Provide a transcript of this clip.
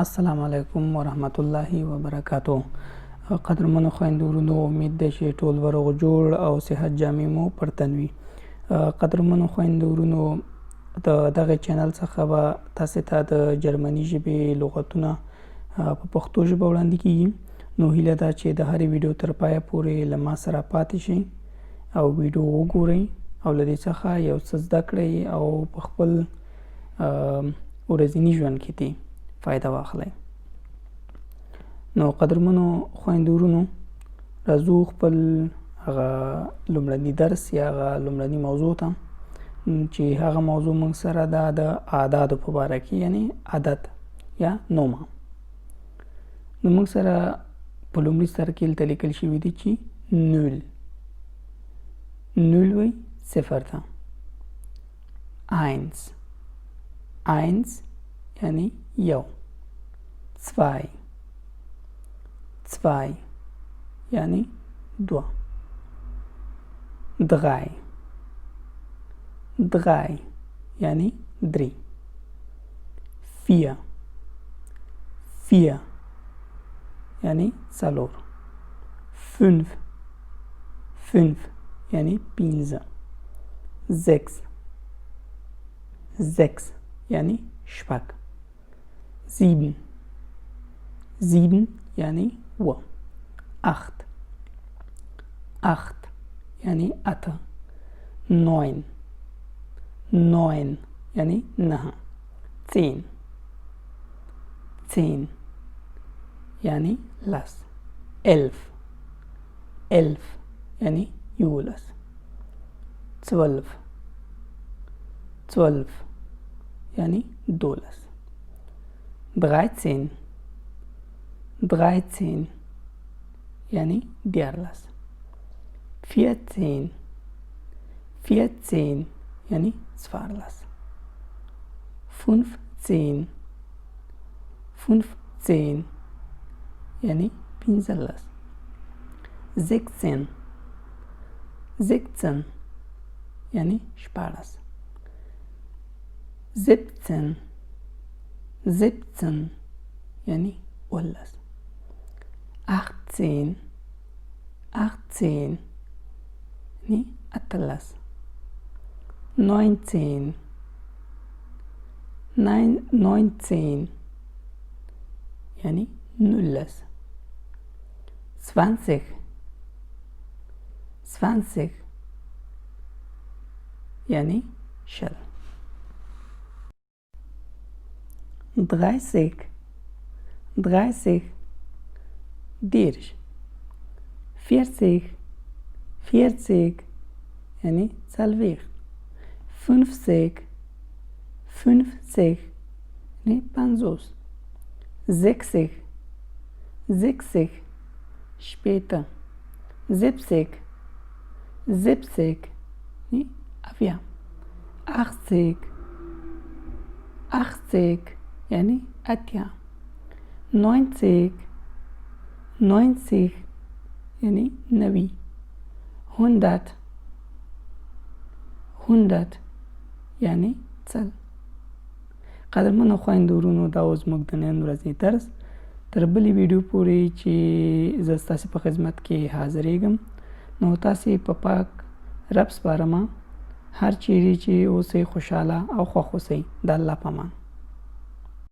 السلام علیکم ورحمت الله وبرکاتو. قدرمنو خویندو ورونو، امید ده چې ټول به روغ جوړ او صحت جامې مو پر تن وي. قدرمنو خویندو ورونو، د دغه چینل څخه به تاسو ته د جرمني ژبې لغتونه په پښتو ژبه وړاندې کیږي. نو هیله ده چې د هرې ویډیو تر پایه پورې له ما سره پاتې شئ او ویډیو وګورئ او له دې څخه یو څه زده کړئ او په خپل ورځني ژوند کې ترې فایده واخلئ. نو قدرمنو خویندو ورونو، راځو خپل هغه لومړني درس یا هغه لومړني موضوع ته چې هغه موضوع موږ سره ده د اعدادو په باره کې، یعنی عدد یا نومه. نو موږ سره په لومړي سر کې هلته لیکل شوي دي چې نول وایي صفر ته. اins یعنی یو. zwei یعنی دو. drei یعنی دری. vier یعنی څلور. fünf یعنی پنځه. sechs یعنی شپږ. sieben یعنی و. acht یعنی اته. neun یعنی نه. zehn یعنی لس. elf یعنی یولس. zwölf یعنی دولس. dreizehn یعنی دیارلس. vierzehn یعنی څوارلس. fünfzehn یعنی پنځلس. sechzehn یعنی شپاړس. siebzehn یعنی اوولس. achtzehn یعنی اتلس. neunzehn یعنی نولس. zwanzig یعنی شل. dreißig دیرش. vierzig یعنی څلوېښت. fünfzig یعنی پنځوس. sechzig شپېته. siebzig یعنی اویا. achtzig یعنی اتیا. neunzig یعنی نوي. hundert یعنی سل. قدرمنو خویندو ورونو، دا اوس موږ د نن ورځې درس تر بلې ویډیو پورې چې زه ستاسې په خدمت کې حاضرېږم، نو تاسې په پاک رب سپارمه. هر چیرې چې اوسئ خوشحاله او خوښ اوسئ. د الله په امان.